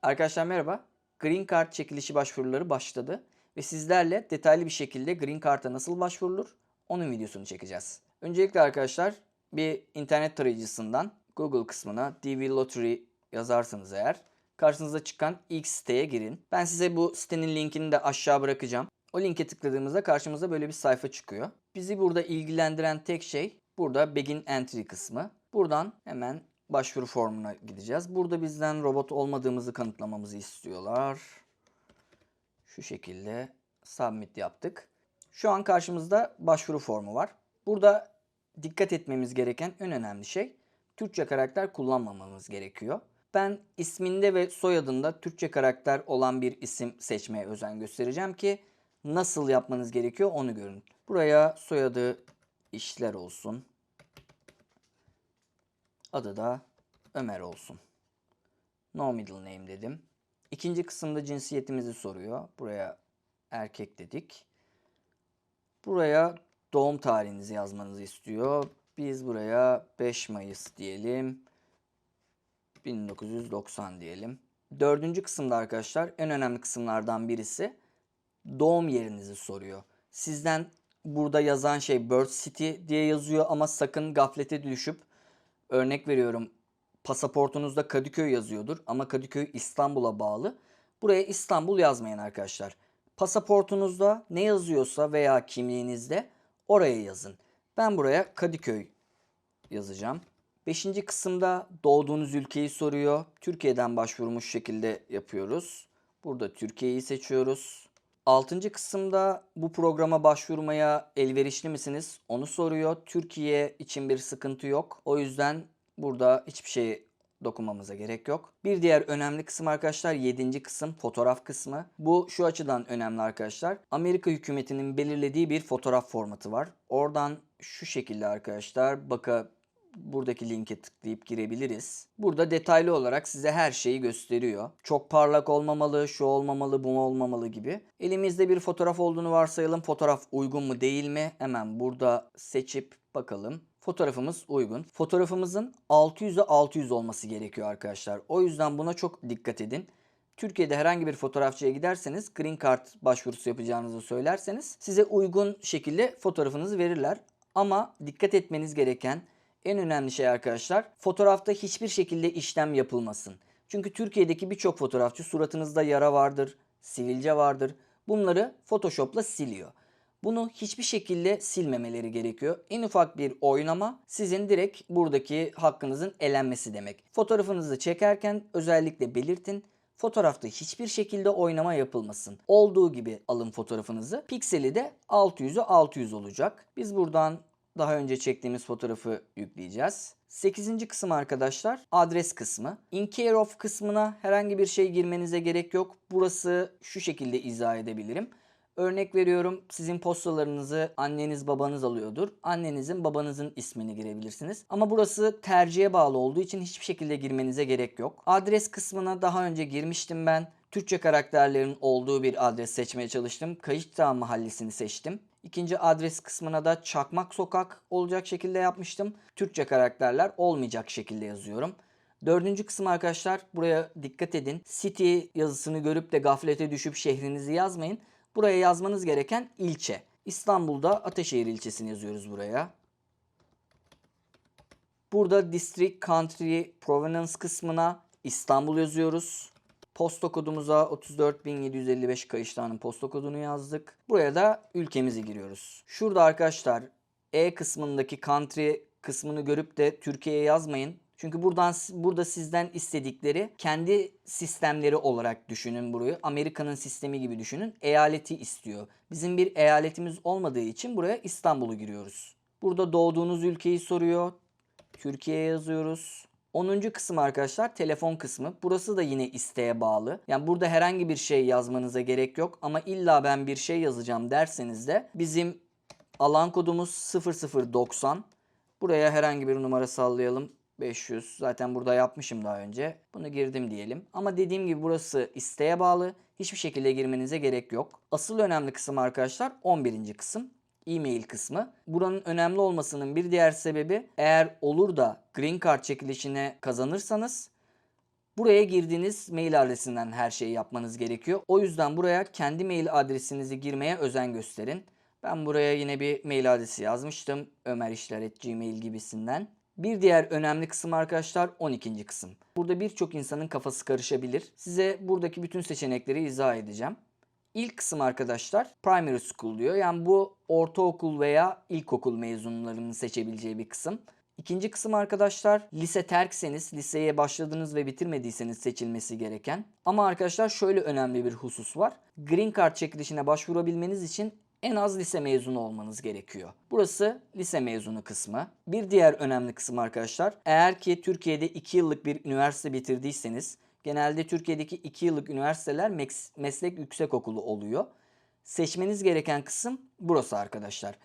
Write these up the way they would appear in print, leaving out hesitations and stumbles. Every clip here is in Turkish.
Arkadaşlar merhaba. Green Card çekilişi başvuruları başladı ve sizlerle detaylı bir şekilde Green Card'a nasıl başvurulur onun videosunu çekeceğiz. Öncelikle arkadaşlar bir internet tarayıcısından Google kısmına DV Lottery yazarsanız eğer karşınıza çıkan ilk siteye girin. Ben size bu sitenin linkini de aşağı bırakacağım. O linke tıkladığımızda karşımıza böyle bir sayfa çıkıyor. Bizi burada ilgilendiren tek şey burada Begin Entry kısmı. Buradan hemen başvuru formuna gideceğiz. Burada bizden robot olmadığımızı kanıtlamamızı istiyorlar. Şu şekilde submit yaptık. Şu an karşımızda başvuru formu var. Burada dikkat etmemiz gereken en önemli şey Türkçe karakter kullanmamamız gerekiyor. Ben isminde ve soyadında Türkçe karakter olan bir isim seçmeye özen göstereceğim ki nasıl yapmanız gerekiyor onu görün. Buraya soyadı İşler olsun. Adı da Ömer olsun. No middle name dedim. İkinci kısımda cinsiyetimizi soruyor. Buraya erkek dedik. Buraya doğum tarihinizi yazmanızı istiyor. Biz buraya 5 Mayıs diyelim. 1990 diyelim. Dördüncü kısımda arkadaşlar en önemli kısımlardan birisi doğum yerinizi soruyor. Sizden burada yazan şey Birth City diye yazıyor ama sakın gaflete düşüp örnek veriyorum pasaportunuzda Kadıköy yazıyordur ama Kadıköy İstanbul'a bağlı. Buraya İstanbul yazmayın arkadaşlar. Pasaportunuzda ne yazıyorsa veya kimliğinizde oraya yazın. Ben buraya Kadıköy yazacağım. Beşinci kısımda doğduğunuz ülkeyi soruyor. Türkiye'den başvurmuş şekilde yapıyoruz. Burada Türkiye'yi seçiyoruz. Altıncı kısımda bu programa başvurmaya elverişli misiniz? Onu soruyor. Türkiye için bir sıkıntı yok. O yüzden burada hiçbir şey dokunmamıza gerek yok. Bir diğer önemli kısım arkadaşlar 7. kısım fotoğraf kısmı. Bu şu açıdan önemli arkadaşlar. Amerika hükümetinin belirlediği bir fotoğraf formatı var. Oradan şu şekilde arkadaşlar buradaki linke tıklayıp girebiliriz. Burada detaylı olarak size her şeyi gösteriyor. Çok parlak olmamalı, şu olmamalı, bu olmamalı gibi. Elimizde bir fotoğraf olduğunu varsayalım. Fotoğraf uygun mu değil mi? Hemen burada seçip bakalım. Fotoğrafımız uygun. Fotoğrafımızın 600'e 600 olması gerekiyor arkadaşlar. O yüzden buna çok dikkat edin. Türkiye'de herhangi bir fotoğrafçıya giderseniz Green Card başvurusu yapacağınızı söylerseniz size uygun şekilde fotoğrafınızı verirler. Ama dikkat etmeniz gereken en önemli şey arkadaşlar fotoğrafta hiçbir şekilde işlem yapılmasın. Çünkü Türkiye'deki birçok fotoğrafçı suratınızda yara vardır, sivilce vardır. Bunları Photoshop'la siliyor. Bunu hiçbir şekilde silmemeleri gerekiyor. En ufak bir oynama sizin direkt buradaki hakkınızın elenmesi demek. Fotoğrafınızı çekerken özellikle belirtin. Fotoğrafta hiçbir şekilde oynama yapılmasın. Olduğu gibi alın fotoğrafınızı. Pikseli de 600'e 600 olacak. Biz buradan daha önce çektiğimiz fotoğrafı yükleyeceğiz. 8. kısım arkadaşlar adres kısmı. In care of kısmına herhangi bir şey girmenize gerek yok. Burası şu şekilde izah edebilirim. Örnek veriyorum sizin postalarınızı anneniz babanız alıyordur. Annenizin babanızın ismini girebilirsiniz. Ama burası tercihe bağlı olduğu için hiçbir şekilde girmenize gerek yok. Adres kısmına daha önce girmiştim ben. Türkçe karakterlerin olduğu bir adres seçmeye çalıştım. Kayışdağ mahallesini seçtim. İkinci adres kısmına da Çakmak Sokak olacak şekilde yapmıştım. Türkçe karakterler olmayacak şekilde yazıyorum. Dördüncü kısım arkadaşlar buraya dikkat edin. City yazısını görüp de gaflete düşüp şehrinizi yazmayın. Buraya yazmanız gereken ilçe. İstanbul'da Ataşehir ilçesini yazıyoruz buraya. Burada District, Country, Provenance kısmına İstanbul yazıyoruz. Posta kodumuza 34.755 Kayıştağ'ın posta kodunu yazdık. Buraya da ülkemizi giriyoruz. Şurada arkadaşlar E kısmındaki country kısmını görüp de Türkiye'ye yazmayın. Çünkü burada sizden istedikleri kendi sistemleri olarak düşünün burayı. Amerika'nın sistemi gibi düşünün. Eyaleti istiyor. Bizim bir eyaletimiz olmadığı için buraya İstanbul'u giriyoruz. Burada doğduğunuz ülkeyi soruyor. Türkiye yazıyoruz. 10. kısım arkadaşlar telefon kısmı. Burası da yine isteğe bağlı. Yani burada herhangi bir şey yazmanıza gerek yok. Ama illa ben bir şey yazacağım derseniz de bizim alan kodumuz 0090. Buraya herhangi bir numara sallayalım. 500. Zaten burada yapmışım daha önce. Bunu girdim diyelim. Ama dediğim gibi burası isteğe bağlı. Hiçbir şekilde girmenize gerek yok. Asıl önemli kısım arkadaşlar 11. kısım. E-mail kısmı. Buranın önemli olmasının bir diğer sebebi eğer olur da Green Card çekilişine kazanırsanız Buraya girdiğiniz mail adresinden her şeyi yapmanız gerekiyor. O yüzden buraya kendi mail adresinizi girmeye özen gösterin. Ben buraya yine bir mail adresi yazmıştım. ömerişler@gmail gibisinden. Bir diğer önemli kısım arkadaşlar 12. kısım. Burada birçok insanın kafası karışabilir. Size buradaki bütün seçenekleri izah edeceğim. İlk kısım arkadaşlar primary school diyor. Yani bu ortaokul veya ilkokul mezunlarının seçebileceği bir kısım. İkinci kısım arkadaşlar lise terkseniz, liseye başladınız ve bitirmediyseniz seçilmesi gereken. Ama arkadaşlar şöyle önemli bir husus var. Green Card çekilişine başvurabilmeniz için en az lise mezunu olmanız gerekiyor. Burası lise mezunu kısmı. Bir diğer önemli kısım arkadaşlar, eğer ki Türkiye'de 2 yıllık bir üniversite bitirdiyseniz, genelde Türkiye'deki 2 yıllık üniversiteler meslek yüksekokulu oluyor. Seçmeniz gereken kısım burası arkadaşlar.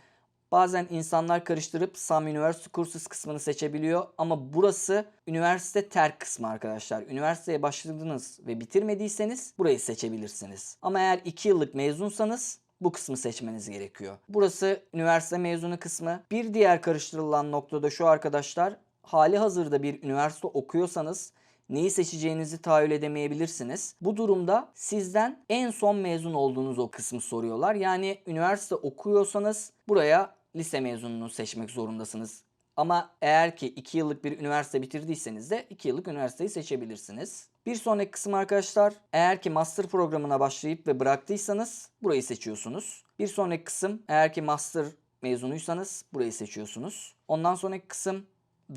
Bazen insanlar karıştırıp Some University Courses kısmını seçebiliyor ama burası üniversite terk kısmı arkadaşlar. Üniversiteye başladınız ve bitirmediyseniz burayı seçebilirsiniz. Ama eğer 2 yıllık mezunsanız bu kısmı seçmeniz gerekiyor. Burası üniversite mezunu kısmı. Bir diğer karıştırılan nokta da şu arkadaşlar. Hali hazırda bir üniversite okuyorsanız neyi seçeceğinizi tahayyül edemeyebilirsiniz. Bu durumda sizden en son mezun olduğunuz o kısmı soruyorlar. Yani üniversite okuyorsanız buraya lise mezununu seçmek zorundasınız. Ama eğer ki 2 yıllık bir üniversite bitirdiyseniz de 2 yıllık üniversiteyi seçebilirsiniz. Bir sonraki kısım arkadaşlar, eğer ki master programına başlayıp ve bıraktıysanız burayı seçiyorsunuz. Bir sonraki kısım, eğer ki master mezunuysanız burayı seçiyorsunuz. Ondan sonraki kısım,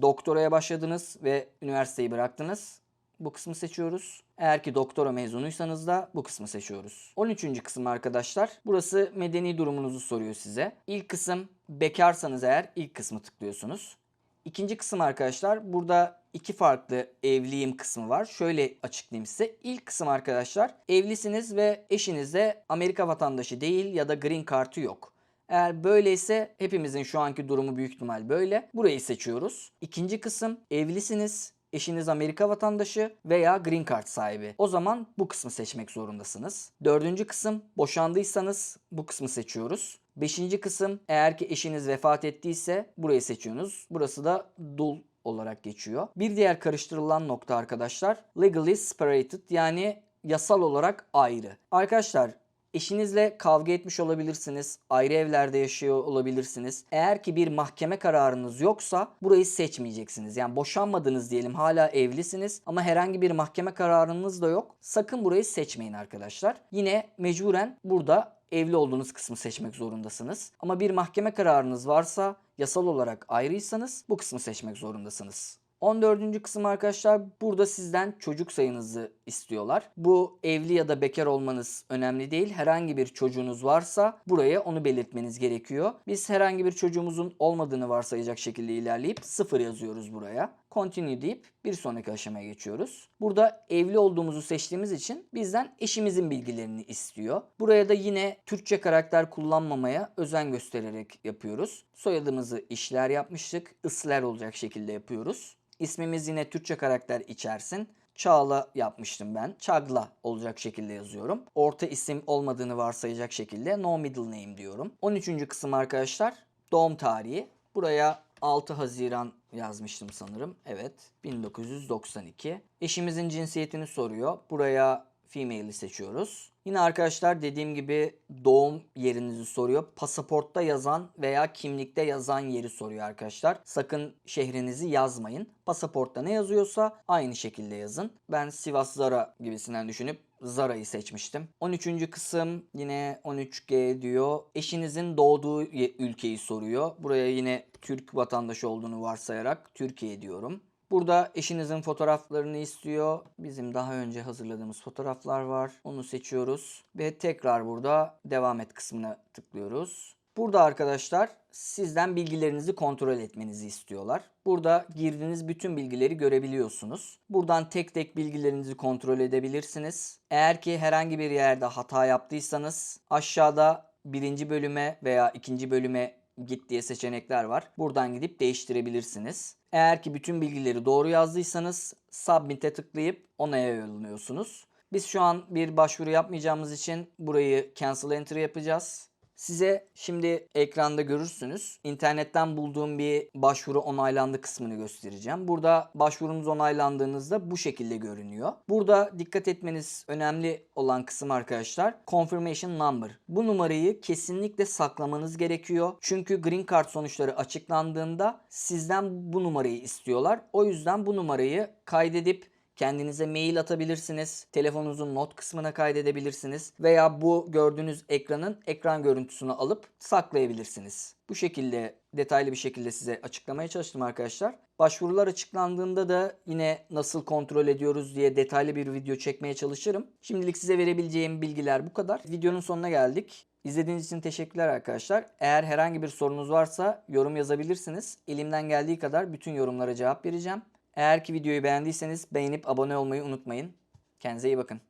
doktoraya başladınız ve üniversiteyi bıraktınız. Bu kısmı seçiyoruz. Eğer ki doktora mezunuysanız da bu kısmı seçiyoruz. 13. kısım arkadaşlar. Burası medeni durumunuzu soruyor size. İlk kısım bekarsanız eğer ilk kısmı tıklıyorsunuz. İkinci kısım arkadaşlar, burada iki farklı evliyim kısmı var. Şöyle açıklayayım size. İlk kısım arkadaşlar, evlisiniz ve eşiniz de Amerika vatandaşı değil ya da green card'ı yok. Eğer böyleyse hepimizin şu anki durumu büyük ihtimal böyle. Burayı seçiyoruz. İkinci kısım, evlisiniz, eşiniz Amerika vatandaşı veya green card sahibi. O zaman bu kısmı seçmek zorundasınız. Dördüncü kısım, boşandıysanız bu kısmı seçiyoruz. Beşinci kısım, eğer ki eşiniz vefat ettiyse burayı seçiyorsunuz. Burası da dul olarak geçiyor. Bir diğer karıştırılan nokta arkadaşlar legally separated, yani yasal olarak ayrı. Arkadaşlar, eşinizle kavga etmiş olabilirsiniz. Ayrı evlerde yaşıyor olabilirsiniz. Eğer ki bir mahkeme kararınız yoksa burayı seçmeyeceksiniz. Yani boşanmadınız diyelim, hala evlisiniz ama herhangi bir mahkeme kararınız da yok. Sakın burayı seçmeyin arkadaşlar. Yine mecburen burada evli olduğunuz kısmı seçmek zorundasınız. Ama bir mahkeme kararınız varsa, yasal olarak ayrıysanız bu kısmı seçmek zorundasınız. 14. kısım arkadaşlar, burada sizden çocuk sayınızı istiyorlar. Bu evli ya da bekar olmanız önemli değil. Herhangi bir çocuğunuz varsa buraya onu belirtmeniz gerekiyor. Biz herhangi bir çocuğumuzun olmadığını varsayacak şekilde ilerleyip 0 yazıyoruz buraya. Continue deyip bir sonraki aşamaya geçiyoruz. Burada evli olduğumuzu seçtiğimiz için bizden eşimizin bilgilerini istiyor. Buraya da yine Türkçe karakter kullanmamaya özen göstererek yapıyoruz. Soyadımızı işler yapmıştık. Isler olacak şekilde yapıyoruz. İsmimiz yine Türkçe karakter içersin. Çağla yapmıştım ben. Çagla olacak şekilde yazıyorum. Orta isim olmadığını varsayacak şekilde no middle name diyorum. 13. kısım arkadaşlar doğum tarihi. Buraya 6 Haziran yazmıştım sanırım. Evet, 1992. Eşimizin cinsiyetini soruyor. Buraya female'i seçiyoruz. Yine arkadaşlar dediğim gibi doğum yerinizi soruyor. Pasaportta yazan veya kimlikte yazan yeri soruyor arkadaşlar. Sakın şehrinizi yazmayın. Pasaportta ne yazıyorsa aynı şekilde yazın. Ben Sivas Zara gibisinden düşünüp Zara'yı seçmiştim. 13. kısım yine 13G diyor. Eşinizin doğduğu ülkeyi soruyor. Buraya yine Türk vatandaşı olduğunu varsayarak Türkiye diyorum. Burada eşinizin fotoğraflarını istiyor. Bizim daha önce hazırladığımız fotoğraflar var. Onu seçiyoruz. Ve tekrar burada devam et kısmına tıklıyoruz. Burada arkadaşlar sizden bilgilerinizi kontrol etmenizi istiyorlar. Burada girdiğiniz bütün bilgileri görebiliyorsunuz. Buradan tek tek bilgilerinizi kontrol edebilirsiniz. Eğer ki herhangi bir yerde hata yaptıysanız aşağıda birinci bölüme veya ikinci bölüme git diye seçenekler var. Buradan gidip değiştirebilirsiniz. Eğer ki bütün bilgileri doğru yazdıysanız Submit'e tıklayıp onaya yolluyorsunuz. Biz şu an bir başvuru yapmayacağımız için burayı Cancel Entry yapacağız. Size şimdi ekranda görürsünüz. İnternetten bulduğum bir başvuru onaylandı kısmını göstereceğim. Burada başvurunuz onaylandığınızda bu şekilde görünüyor. Burada dikkat etmeniz önemli olan kısım arkadaşlar confirmation number. Bu numarayı kesinlikle saklamanız gerekiyor. Çünkü Green Card sonuçları açıklandığında sizden bu numarayı istiyorlar. O yüzden bu numarayı kaydedip kendinize mail atabilirsiniz. Telefonunuzun not kısmına kaydedebilirsiniz. Veya bu gördüğünüz ekranın ekran görüntüsünü alıp saklayabilirsiniz. Bu şekilde detaylı bir şekilde size açıklamaya çalıştım arkadaşlar. Başvurular açıklandığında da yine nasıl kontrol ediyoruz diye detaylı bir video çekmeye çalışırım. Şimdilik size verebileceğim bilgiler bu kadar. Videonun sonuna geldik. İzlediğiniz için teşekkürler arkadaşlar. Eğer herhangi bir sorunuz varsa yorum yazabilirsiniz. Elimden geldiği kadar bütün yorumlara cevap vereceğim. Eğer ki videoyu beğendiyseniz beğenip abone olmayı unutmayın. Kendinize iyi bakın.